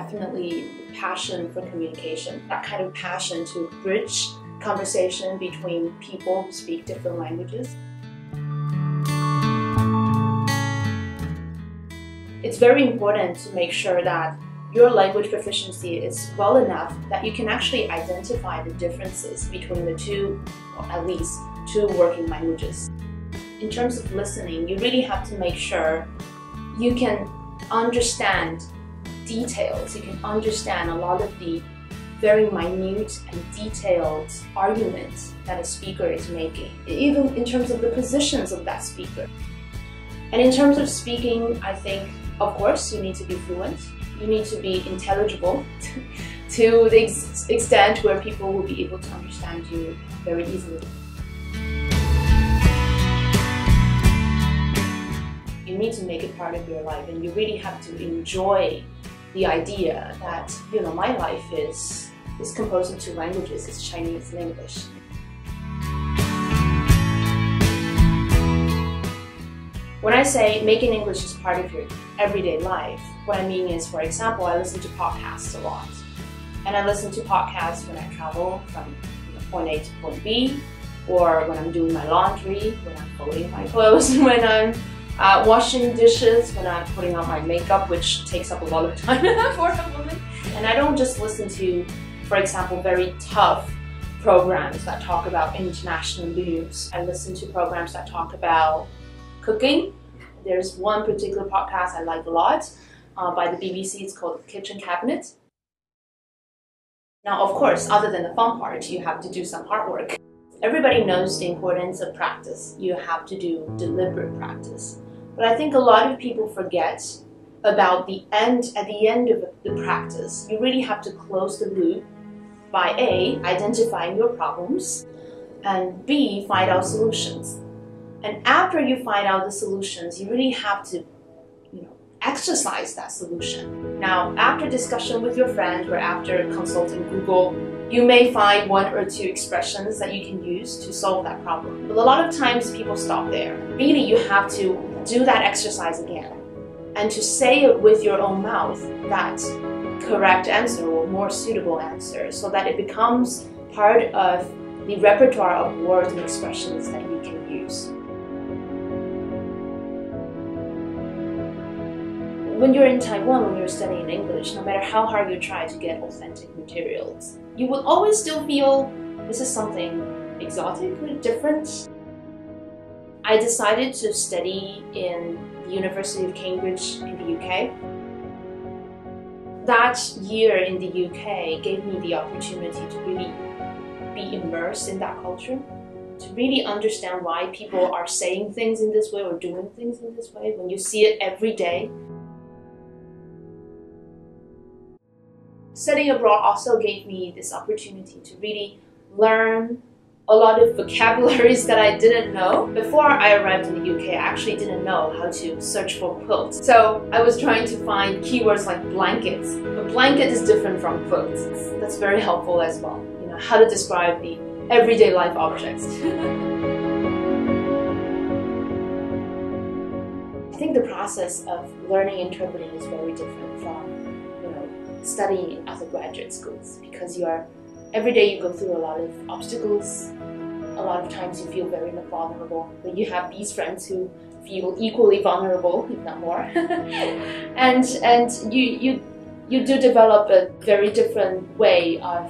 definitely passion for communication, that kind of passion to bridge conversation between people who speak different languages. It's very important to make sure that your language proficiency is well enough that you can actually identify the differences between the two, or at least two working languages. In terms of listening, you really have to make sure you can understand details, you can understand a lot of the very minute and detailed arguments that a speaker is making, even in terms of the positions of that speaker. And in terms of speaking, I think, of course, you need to be fluent. You need to be intelligible to the extent where people will be able to understand you very easily. You need to make it part of your life, and you really have to enjoy the idea that, you know, my life is composed of two languages, it's Chinese and English. When I say making English is part of your everyday life, what I mean is, for example, I listen to podcasts a lot. And I listen to podcasts when I travel from point A to point B, or when I'm doing my laundry, when I'm folding my clothes, when I'm washing dishes, when I'm putting on my makeup, which takes up a lot of time for a woman. And I don't just listen to, for example, very tough programs that talk about international news. I listen to programs that talk about cooking. There's one particular podcast I like a lot by the BBC. It's called Kitchen Cabinet. Now, of course, other than the fun part, you have to do some hard work. Everybody knows the importance of practice. You have to do deliberate practice. But I think a lot of people forget about at the end of the practice. You really have to close the loop by A, identifying your problems, and B, find out solutions. And after you find out the solutions, you really have to, exercise that solution. Now, after discussion with your friend or after consulting Google, you may find one or two expressions that you can use to solve that problem. But a lot of times people stop there. Really, you have to do that exercise again and to say it with your own mouth, that correct answer or more suitable answer, so that it becomes part of the repertoire of words and expressions that you can use. When you're in Taiwan, when you're studying English, no matter how hard you try to get authentic materials, you will always still feel this is something exotic or different. I decided to study in the University of Cambridge in the UK. That year in the UK gave me the opportunity to really be immersed in that culture, to really understand why people are saying things in this way or doing things in this way when you see it every day. Studying abroad also gave me this opportunity to really learn a lot of vocabularies that I didn't know. Before I arrived in the UK, I actually didn't know how to search for quilts. So I was trying to find keywords like blankets. A blanket is different from quilts. That's very helpful as well. How to describe the everyday life objects. I think the process of learning interpreting is very different from studying at the graduate schools, because every day you go through a lot of obstacles. A lot of times you feel very vulnerable, but you have these friends who feel equally vulnerable, if not more. and you do develop a very different way of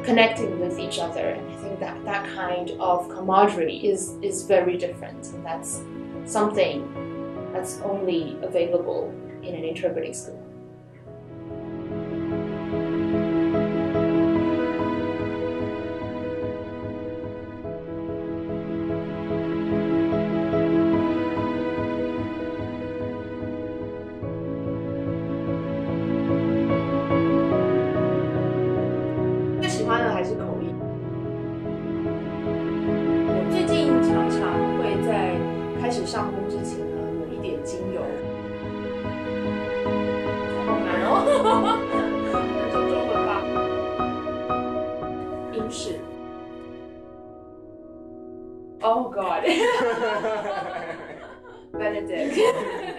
connecting with each other. And I think that kind of camaraderie is very different. And that's something that's only available in an interpreting school.开始上工之前呢，抹一点精油。好难哦，那就中文吧。英式。Oh God. Benedict.